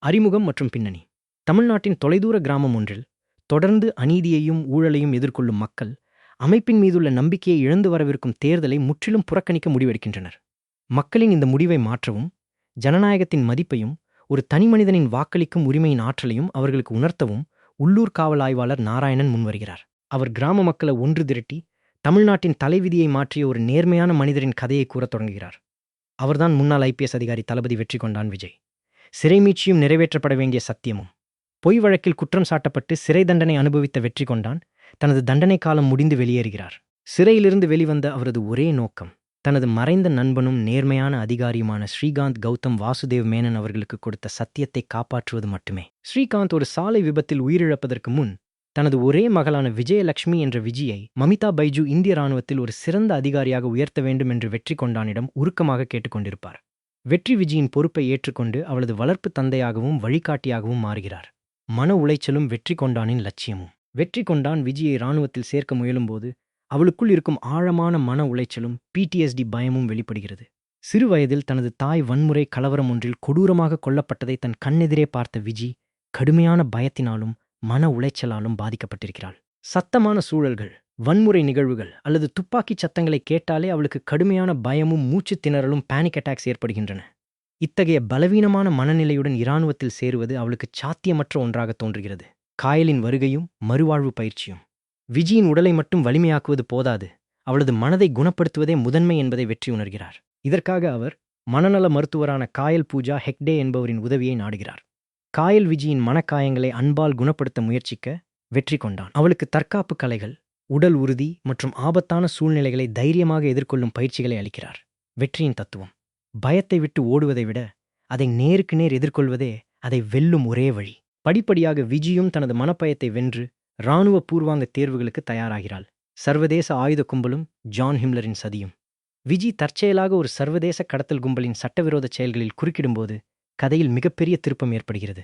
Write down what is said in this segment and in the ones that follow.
அறிமுகம் மற்றும் பின்னணி. தமிழ்நாட்டின் தொலைதூர கிராமம் ஒன்றில் தொடர்ந்து அநீதியையும் ஊழலையும் எதிர்கொள்ளும் மக்கள் அமைப்பின் மீதுள்ள நம்பிக்கையை இழந்து வரவிருக்கும் தேர்தலை முற்றிலும் புறக்கணிக்க முடிவெடுக்கின்றனர். மக்களின் இந்த முடிவை மாற்றவும், ஜனநாயகத்தின் மதிப்பையும் ஒரு தனிமனிதனின் வாக்களிக்கும் உரிமையின் ஆற்றலையும் அவர்களுக்கு உணர்த்தவும் உள்ளூர் காவல் ஆய்வாளர் நாராயணன் முன்வருகிறார். அவர் கிராம மக்களை ஒன்று திரட்டி தமிழ்நாட்டின் தலைவிதியை மாற்றிய ஒரு நேர்மையான மனிதரின் கதையை கூறத் தொடங்குகிறார். அவர்தான் முன்னாள் IPS அதிகாரி தளபதி வெற்றிகொண்டான் விஜய். சிறை மீட்சியும் நிறைவேற்றப்பட வேண்டிய சத்தியமும். பொய் வழக்கில் குற்றம் சாட்டப்பட்டு சிறை தண்டனை அனுபவித்த வெற்றிகொண்டான் தனது தண்டனை காலம் முடிந்து வெளியேறுகிறார். சிறையிலிருந்து வெளிவந்த அவரது ஒரே நோக்கம் தனது மறைந்த நண்பனும் நேர்மையான அதிகாரியுமான ஸ்ரீகாந்த் கௌதம் வாசுதேவ் மேனன் அவர்களுக்கு கொடுத்த சத்தியத்தை காப்பாற்றுவது மட்டுமே. ஸ்ரீகாந்த் ஒரு சாலை விபத்தில் உயிரிழப்பதற்கு முன் தனது ஒரே மகளான விஜயலட்சுமி என்ற விஜயை மமிதா பைஜு இந்திய இராணுவத்தில் ஒரு சிறந்த அதிகாரியாக உயர்த்த வேண்டும் என்று வெற்றிகொண்டானிடம் உருக்கமாக கேட்டுக்கொண்டிருப்பார். வெற்றி விஜயின் பொறுப்பை ஏற்றுக்கொண்டு அவளது வளர்ப்பு தந்தையாகவும் வழிகாட்டியாகவும் மாறுகிறார். மன உளைச்சலும் வெற்றிகொண்டானின் லட்சியமும். வெற்றிகொண்டான் விஜயை இராணுவத்தில் சேர்க்க முயலும்போது அவளுக்குள் இருக்கும் ஆழமான மன உளைச்சலும் PTSD பயமும் வெளிப்படுகிறது. சிறு வயதில் தனது தாய் வன்முறை கலவரம் ஒன்றில் கொடூரமாக கொல்லப்பட்டதை தன் கண்ணெதிரே பார்த்த விஜி கடுமையான பயத்தினாலும் மன உளைச்சலாலும் பாதிக்கப்பட்டிருக்கிறாள். சத்தமான சூழல்கள், வன்முறை நிகழ்வுகள் அல்லது துப்பாக்கிச் சத்தங்களை கேட்டாலே அவளுக்கு கடுமையான பயமும் மூச்சு திணறலும் பேனிக் அட்டாக்ஸ் ஏற்படுகின்றன. இத்தகைய பலவீனமான மனநிலையுடன் இராணுவத்தில் சேருவது அவளுக்கு சாத்தியமற்ற ஒன்றாக தோன்றுகிறது. காயலின் வருகையும் மறுவாழ்வு பயிற்சியும். விஜயின் உடலை மட்டும் வலிமையாக்குவது போதாது, அவளது மனதை குணப்படுத்துவதே முதன்மை என்பதை வெற்றி உணர்கிறார். இதற்காக அவர் மனநல மருத்துவரான காயல் பூஜா ஹெக்டே என்பவரின் உதவியை நாடுகிறார். காயல் விஜயின் மனக்காயங்களை அன்பால் குணப்படுத்த முயற்சிக்க வெற்றிகொண்டான் அவளுக்கு தற்காப்பு கலைகள், உடல் உறுதி மற்றும் ஆபத்தான சூழ்நிலைகளை தைரியமாக எதிர்கொள்ளும் பயிற்சிகளை அளிக்கிறார். வெற்றியின் தத்துவம்: பயத்தை விட்டு ஓடுவதை விட அதை நேருக்கு நேர் எதிர்கொள்வதே அதை வெல்லும் ஒரே வழி. படிப்படியாக விஜியும் தனது மனப்பயத்தை வென்று இராணுவ பூர்வாங்க தேர்வுகளுக்கு தயாராகிறாள். சர்வதேச ஆயுத கும்பலும் ஜான் ஹிம்லரின் சதியும். விஜி தற்செயலாக ஒரு சர்வதேச கடத்தல் கும்பலின் சட்டவிரோத செயல்களில் குறுக்கிடும்போது கதையில் மிகப்பெரிய திருப்பம் ஏற்படுகிறது.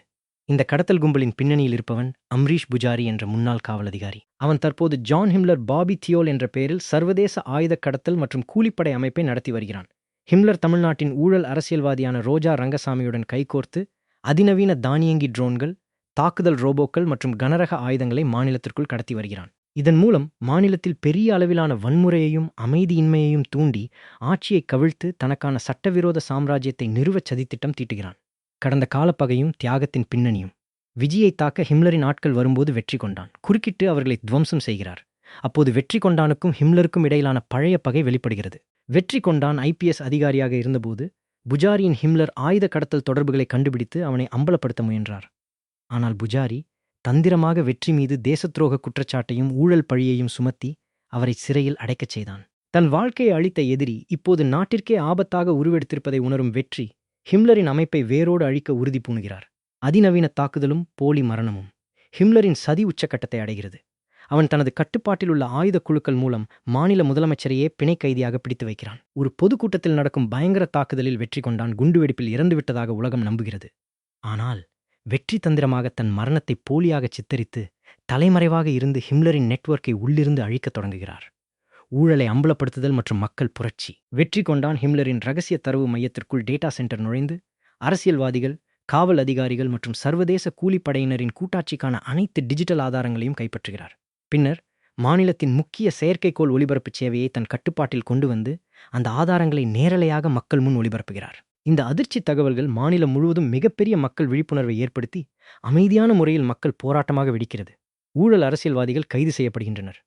இந்த கடத்தல் கும்பலின் பின்னணியில் இருப்பவன் அம்ரீஷ் புஜாரி என்ற முன்னாள் காவல் அதிகாரி. அவன் தற்போது ஜான் ஹிம்லர் பாபி தியோல் என்ற பெயரில் சர்வதேச ஆயுத கடத்தல் மற்றும் கூலிப்படை அமைப்பை நடத்தி வருகிறான். ஹிம்லர் தமிழ்நாட்டின் ஊழல் அரசியல்வாதியான ரோஜா ரங்கசாமியுடன் கைகோர்த்து அதிநவீன தானியங்கி ட்ரோன்கள், தாக்குதல் ரோபோக்கள் மற்றும் கனரக ஆயுதங்களை மாநிலத்திற்குள் கடத்தி வருகிறான். இதன் மூலம் மாநிலத்தில் பெரிய அளவிலான வன்முறையையும் அமைதியின்மையையும் தூண்டி ஆட்சியை கவிழ்த்து தனக்கான சட்டவிரோத சாம்ராஜ்யத்தை நிறுவச் சதித்திட்டம் தீட்டுகிறான். கடந்த காலப்பகையும் தியாகத்தின் பின்னணியும். விஜயை தாக்க ஹிம்லரின் ஆட்கள் வரும்போது வெற்றிகொண்டான் குறுக்கிட்டு அவர்களை துவம்சம் செய்கிறார். அப்போது வெற்றிகொண்டானுக்கும் ஹிம்லருக்கும் இடையிலான பழைய பகை வெளிப்படுகிறது. வெற்றிகொண்டான் IPS அதிகாரியாக இருந்தபோது புஜாரியின் ஹிம்லர் ஆயுத கடத்தல் தொடர்புகளை கண்டுபிடித்து அவனை அம்பலப்படுத்த முயன்றார். ஆனால் புஜாரி தந்திரமாக வெற்றி மீது தேசத்துரோக குற்றச்சாட்டையும் ஊழல் பழியையும் சுமத்தி அவரை சிறையில் அடைக்கச் செய்தான். தன் வாழ்க்கையை அளித்த எதிரி இப்போது நாட்டிற்கே ஆபத்தாக உருவெடுத்திருப்பதை உணரும் வெற்றி ஹிம்லரின் அமைப்பை வேரோடு அழிக்க உறுதி பூணுகிறார். அதிநவீன தாக்குதலும் போலி மரணமும். ஹிம்லரின் சதி உச்சக்கட்டத்தை அடைகிறது. அவன் தனது கட்டுப்பாட்டில் உள்ள ஆயுத குழுக்கள் மூலம் மாநில முதலமைச்சரையே பிணை கைதியாக பிடித்து வைக்கிறான். ஒரு பொதுக்கூட்டத்தில் நடக்கும் பயங்கர தாக்குதலில் வெற்றிகொண்டான் குண்டுவெடிப்பில் இறந்துவிட்டதாக உலகம் நம்புகிறது. ஆனால் வெற்றி தந்திரமாக தன் மரணத்தை போலியாக சித்தரித்து தலைமறைவாக இருந்து ஹிம்லரின் நெட்வொர்க்கை உள்ளிருந்து அழிக்கத் தொடங்குகிறார். ஊழலை அம்பலப்படுத்துதல் மற்றும் மக்கள் புரட்சி. வெற்றிகொண்டான் ஹிம்லரின் ரகசிய தரவு மையத்திற்குள் டேட்டா சென்டர் நுழைந்து அரசியல்வாதிகள், காவல் அதிகாரிகள் மற்றும் சர்வதேச கூலிப்படையினரின் கூட்டாட்சிக்கான அனைத்து டிஜிட்டல் ஆதாரங்களையும் கைப்பற்றுகிறார். பின்னர் மாநிலத்தின் முக்கிய செயற்கைக்கோள் ஒலிபரப்பு சேவையை தன் கட்டுப்பாட்டில் கொண்டு வந்து அந்த ஆதாரங்களை நேரலையாக மக்கள் முன் ஒலிபரப்புகிறார். இந்த அதிர்ச்சி தகவல்கள் மாநிலம் முழுவதும் மிகப்பெரிய மக்கள் விழிப்புணர்வை ஏற்படுத்தி அமைதியான முறையில் மக்கள் போராட்டமாக வெடிக்கிறது. ஊழல் அரசியல்வாதிகள் கைது செய்யப்படுகின்றனர்.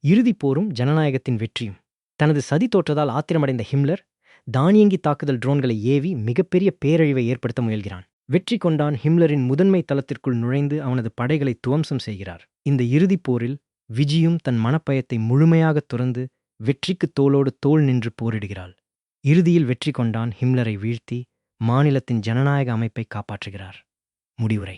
இறுதிப் போரும் ஜனநாயகத்தின் வெற்றியும். தனது சதி தோற்றதால் ஆத்திரமடைந்த ஹிம்லர் தானியங்கி தாக்குதல் ட்ரோன்களை ஏவி மிகப்பெரிய பேரழிவை ஏற்படுத்த முயல்கிறான். வெற்றிகொண்டான் ஹிம்லரின் முதன்மை தளத்திற்குள் நுழைந்து அவனது படைகளை துவம்சம் செய்கிறார். இந்த இறுதிப் போரில் விஜியும் தன் மனப்பயத்தை முழுமையாக துறந்து வெற்றிக்கு தோளோடு தோள் நின்று போரிடுகிறாள். இறுதியில் வெற்றிகொண்டான் ஹிம்லரை வீழ்த்தி மாநிலத்தின் ஜனநாயக அமைப்பை காப்பாற்றுகிறார். முடிவுரை: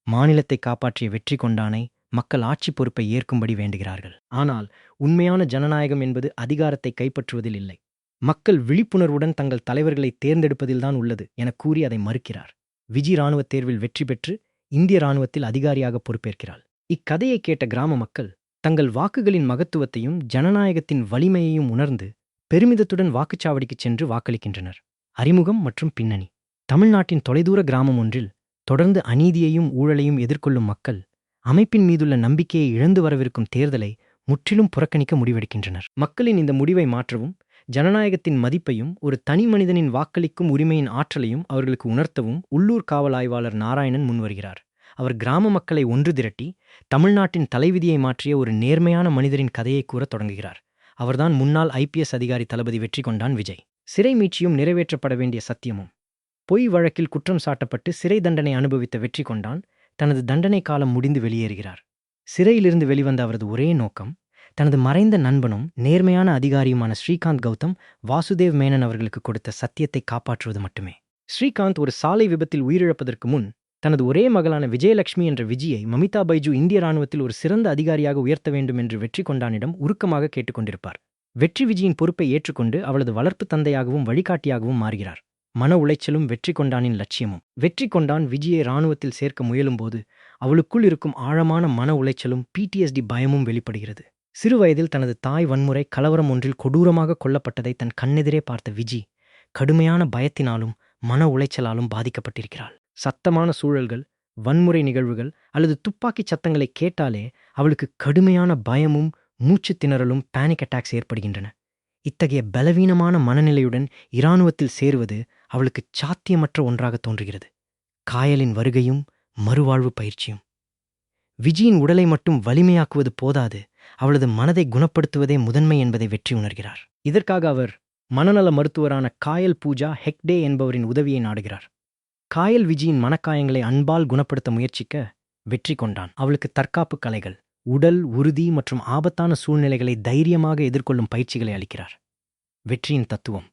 மாநிலத்தை காப்பாற்றிய வெற்றிகொண்டானை மக்கள் ஆட்சி பொறுப்பை ஏற்கும்படி வேண்டுகிறார்கள். ஆனால் உண்மையான ஜனநாயகம் என்பது அதிகாரத்தை கைப்பற்றுவதில் இல்லை, மக்கள் விழிப்புணர்வுடன் தங்கள் தலைவர்களை தேர்ந்தெடுப்பதில்தான் உள்ளது என கூறி அதை மறுக்கிறார். விஜி இராணுவத் தேர்வில் வெற்றி பெற்று இந்திய இராணுவத்தில் அதிகாரியாக பொறுப்பேற்கிறாள். இக்கதையை கேட்ட கிராம மக்கள் தங்கள் வாக்குகளின் மகத்துவத்தையும் ஜனநாயகத்தின் வலிமையையும் உணர்ந்து பெருமிதத்துடன் வாக்குச்சாவடிக்குச் சென்று வாக்களிக்கின்றனர். அறிமுகம் மற்றும் பின்னணி. தமிழ்நாட்டின் தொலைதூர கிராமம் ஒன்றில் தொடர்ந்து அநீதியையும் ஊழலையும் எதிர்கொள்ளும் மக்கள் அமைப்பின் மீதுள்ள நம்பிக்கையை இழந்து வரவிருக்கும் தேர்தலை முற்றிலும் புறக்கணிக்க முடிவெடுக்கின்றனர். மக்களின் இந்த முடிவை மாற்றவும், ஜனநாயகத்தின் மதிப்பையும் ஒரு தனி மனிதனின் வாக்களிக்கும் உரிமையின் ஆற்றலையும் அவர்களுக்கு உணர்த்தவும் உள்ளூர் காவல் ஆய்வாளர் நாராயணன் முன்வருகிறார். அவர் கிராம மக்களை ஒன்று திரட்டி தமிழ்நாட்டின் தலைவிதியை மாற்றிய ஒரு நேர்மையான மனிதரின் கதையை கூறத் தொடங்குகிறார். அவர்தான் முன்னாள் IPS அதிகாரி தளபதி வெற்றிகொண்டான் விஜய். சிறை மீட்சியும் நிறைவேற்றப்பட வேண்டிய சத்தியமும். பொய் வழக்கில் குற்றம் சாட்டப்பட்டு சிறை தண்டனை அனுபவித்த வெற்றிகொண்டான் தனது தண்டனை காலம் முடிந்து வெளியேறுகிறார். சிறையிலிருந்து வெளிவந்த அவரது ஒரே நோக்கம் தனது மறைந்த நண்பனும் நேர்மையான அதிகாரியுமான ஸ்ரீகாந்த் கௌதம் வாசுதேவ் மேனன் அவர்களுக்கு கொடுத்த சத்தியத்தை காப்பாற்றுவது மட்டுமே. ஸ்ரீகாந்த் ஒரு சாலை விபத்தில் உயிரிழப்பதற்கு முன் தனது ஒரே மகளான விஜயலட்சுமி என்ற விஜயை மமிதா பைஜு இந்திய ராணுவத்தில் ஒரு சிறந்த அதிகாரியாக உயர்த்த வேண்டும் என்று வெற்றிகொண்டானிடம் உருக்கமாக கேட்டுக்கொண்டிருப்பார். வெற்றி விஜயின் பொறுப்பை ஏற்றுக்கொண்டு அவளது வளர்ப்பு தந்தையாகவும் வழிகாட்டியாகவும் மாறுகிறார். மன உளைச்சலும் வெற்றிகொண்டானின் லட்சியமும். வெற்றிகொண்டான் விஜயை இராணுவத்தில் சேர்க்க முயலும்போது அவளுக்குள் இருக்கும் ஆழமான மன உளைச்சலும் PTSD பயமும் வெளிப்படுகிறது. சிறுவயதில் தனது தாய் வன்முறை கலவரம் ஒன்றில் கொடூரமாக கொல்லப்பட்டதை தன் கண்ணெதிரே பார்த்த விஜி கடுமையான பயத்தினாலும் மன உளைச்சலாலும் பாதிக்கப்பட்டிருக்கிறாள். சத்தமான சூழல்கள், வன்முறை நிகழ்வுகள் அல்லது துப்பாக்கிச் சத்தங்களை கேட்டாலே அவளுக்கு கடுமையான பயமும் மூச்சு திணறலும் பேனிக் அட்டாக்ஸ் ஏற்படுகின்றன. இத்தகைய பலவீனமான மனநிலையுடன் இராணுவத்தில் சேருவது அவளுக்கு சாத்தியமற்ற ஒன்றாக தோன்றுகிறது. காயலின் வருகையும் மறுவாழ்வு பயிற்சியும். விஜயின் உடலை மட்டும் வலிமையாக்குவது போதாது, அவளது மனதை குணப்படுத்துவதே முதன்மை என்பதை வெற்றி உணர்கிறார். இதற்காக அவர் மனநல மருத்துவரான காயல் பூஜா ஹெக்டே என்பவரின் உதவியை நாடுகிறார். காயல் விஜயின் மனக்காயங்களை அன்பால் குணப்படுத்த முயற்சிக்க வெற்றிகொண்டான் அவளுக்கு தற்காப்பு கலைகள், உடல் உறுதி மற்றும் ஆபத்தான சூழ்நிலைகளை தைரியமாக எதிர்கொள்ளும் பயிற்சிகளை அளிக்கிறார். வெற்றியின் தத்துவம்: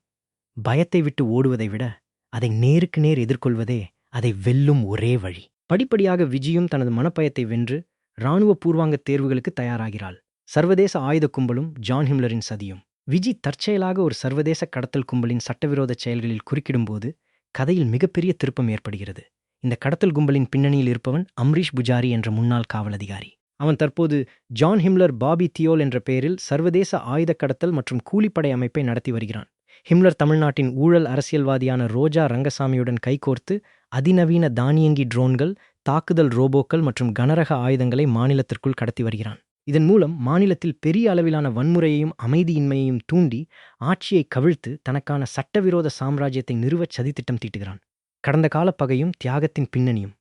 பயத்தை விட்டு ஓடுவதை விட அதை நேருக்கு நேர் எதிர்கொள்வதே அதை வெல்லும் ஒரே வழி. படிப்படியாக விஜயும் தனது மனப்பயத்தை வென்று இராணுவ பூர்வாங்க தேர்வுகளுக்கு தயாராகிறாள். சர்வதேச ஆயுத கும்பலும் ஜான் ஹிம்லரின் சதியும். விஜி தற்செயலாக ஒரு சர்வதேச கடத்தல் கும்பலின் சட்டவிரோத செயல்களில் குறுக்கிடும்போது கதையில் மிகப்பெரிய திருப்பம் ஏற்படுகிறது. இந்த கடத்தல் கும்பலின் பின்னணியில் இருப்பவன் அம்ரீஷ் புஜாரி என்ற முன்னாள் காவல் அதிகாரி. அவன் தற்போது ஜான் ஹிம்லர் பாபி தியோல் என்ற பெயரில் சர்வதேச ஆயுத கடத்தல் மற்றும் கூலிப்படை அமைப்பை நடத்தி வருகிறான். ஹிம்லர் தமிழ்நாட்டின் ஊழல் அரசியல்வாதியான ரோஜா ரங்கசாமியுடன் கைகோர்த்து அதிநவீன தானியங்கி ட்ரோன்கள், தாக்குதல் ரோபோக்கள் மற்றும் கனரக ஆயுதங்களை மாநிலத்திற்குள் கடத்தி வருகிறான். இதன் மூலம் மாநிலத்தில் பெரிய அளவிலான வன்முறையையும் அமைதியின்மையையும் தூண்டி ஆட்சியை கவிழ்த்து தனக்கான சட்டவிரோத சாம்ராஜ்யத்தை நிறுவச் சதித்திட்டம் தீட்டுகிறான். கடந்த கால பகையும் தியாகத்தின் பின்னணியும்.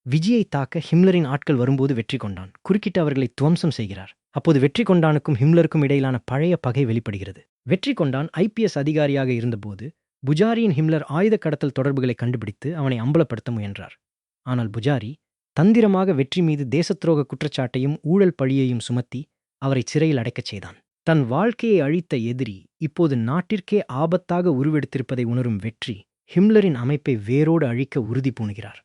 விஜயை தாக்க ஹிம்லரின் ஆட்கள் வரும்போது வெற்றிகொண்டான் குறுக்கிட்டு அவர்களை துவம்சம் செய்கிறார். அப்போது வெற்றிகொண்டானுக்கும் ஹிம்லருக்கும் இடையிலான பழைய பகை வெளிப்படுகிறது. வெற்றிகொண்டான் IPS அதிகாரியாக இருந்தபோது புஜாரியின் ஹிம்லர் ஆயுத கடத்தல் தொடர்புகளை கண்டுபிடித்து அவனை அம்பலப்படுத்த முயன்றார். ஆனால் புஜாரி தந்திரமாக வெற்றி மீது தேசத்துரோக குற்றச்சாட்டையும் ஊழல் பழியையும் சுமத்தி அவரை சிறையில் அடைக்கச் செய்தான். தன் வாழ்க்கையை அழித்த எதிரி இப்போது நாட்டிற்கே ஆபத்தாக உருவெடுத்திருப்பதை உணரும் வெற்றி ஹிம்லரின் அமைப்பை வேரோடு அழிக்க உறுதி பூணுகிறார்.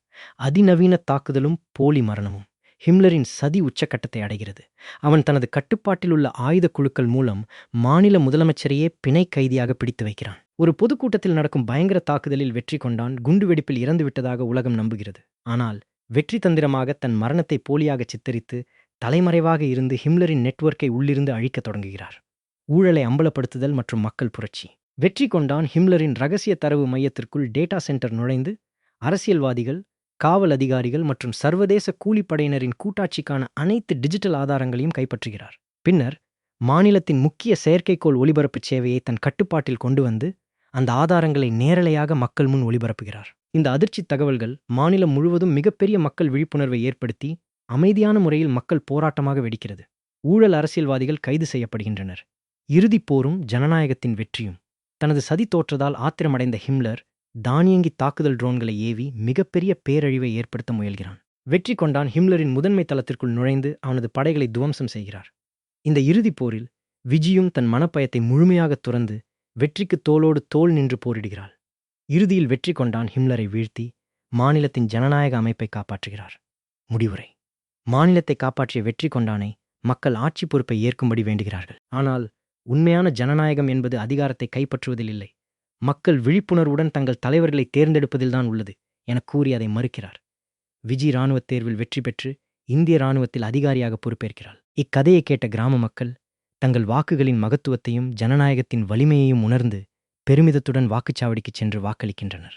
அதிநவீன தாக்குதலும் போலி மரணமும். ஹிம்லரின் சதி உச்சக்கட்டத்தை அடைகிறது. அவன் தனது கட்டுப்பாட்டில் உள்ள ஆயுத குழுக்கள் மூலம் மாநில முதலமைச்சரையே பிணை கைதியாக பிடித்து வைக்கிறான். ஒரு பொதுக்கூட்டத்தில் நடக்கும் பயங்கர தாக்குதலில் வெற்றிகொண்டான் குண்டுவெடிப்பில் இறந்துவிட்டதாக உலகம் நம்புகிறது. ஆனால் வெற்றி தந்திரமாக தன் மரணத்தை போலியாக சித்தரித்து தலைமறைவாக இருந்து ஹிம்லரின் நெட்வொர்க்கை உள்ளிருந்து அழிக்கத் தொடங்குகிறார். ஊழலை அம்பலப்படுத்துதல் மற்றும் மக்கள் புரட்சி. வெற்றிகொண்டான் ஹிம்லரின் இரகசிய தரவு மையத்திற்குள் டேட்டா சென்டர் நுழைந்து அரசியல்வாதிகள், காவல் அதிகாரிகள் மற்றும் சர்வதேச கூலிப்படையினரின் கூட்டாட்சிக்கான அனைத்து டிஜிட்டல் ஆதாரங்களையும் கைப்பற்றுகிறார். பின்னர் மாநிலத்தின் முக்கிய செயற்கைக்கோள் ஒலிபரப்பு சேவையை தன் கட்டுப்பாட்டில் கொண்டு வந்து அந்த ஆதாரங்களை நேரலையாக மக்கள் முன் ஒளிபரப்புகிறார். இந்த அதிர்ச்சி தகவல்கள் மாநிலம் முழுவதும் மிகப்பெரிய மக்கள் விழிப்புணர்வை ஏற்படுத்தி அமைதியான முறையில் மக்கள் போராட்டமாக வெடிக்கிறது. ஊழல் அரசியல்வாதிகள் கைது செய்யப்படுகின்றனர். இறுதிப் போரும் ஜனநாயகத்தின் வெற்றியும். தனது சதி தோற்றதால் ஆத்திரமடைந்த ஹிம்லர் தானியங்கி தாக்குதல் ட்ரோன்களை ஏவி மிகப்பெரிய பேரழிவை ஏற்படுத்த முயல்கிறான். வெற்றிகொண்டான் ஹிம்லரின் முதன்மை தளத்திற்குள் நுழைந்து அவனது படைகளை துவம்சம் செய்கிறார். இந்த இறுதிப் போரில் விஜியும் தன் மனப்பயத்தை முழுமையாக துறந்து வெற்றிக்கு தோளோடு தோள் நின்று போரிடுகிறாள். இறுதியில் வெற்றிகொண்டான் ஹிம்லரை வீழ்த்தி மாநிலத்தின் ஜனநாயக அமைப்பை காப்பாற்றுகிறார். முடிவுரை: மாநிலத்தை காப்பாற்றிய வெற்றிகொண்டானை மக்கள் ஆட்சி பொறுப்பை ஏற்கும்படி வேண்டுகிறார்கள். ஆனால் உண்மையான ஜனநாயகம் என்பது அதிகாரத்தை கைப்பற்றுவதில் இல்லை, மக்கள் விழிப்புணர்வுடன் தங்கள் தலைவர்களை தேர்ந்தெடுப்பதில்தான் உள்ளது என கூறி அதை மறுக்கிறார். விஜி இராணுவத் தேர்வில் வெற்றி பெற்று இந்திய இராணுவத்தில் அதிகாரியாக பொறுப்பேற்கிறாள். இக்கதையை கேட்ட கிராம மக்கள் தங்கள் வாக்குகளின் மகத்துவத்தையும் ஜனநாயகத்தின் வலிமையையும் உணர்ந்து பெருமிதத்துடன் வாக்குச்சாவடிக்குச் சென்று வாக்களிக்கின்றனர்.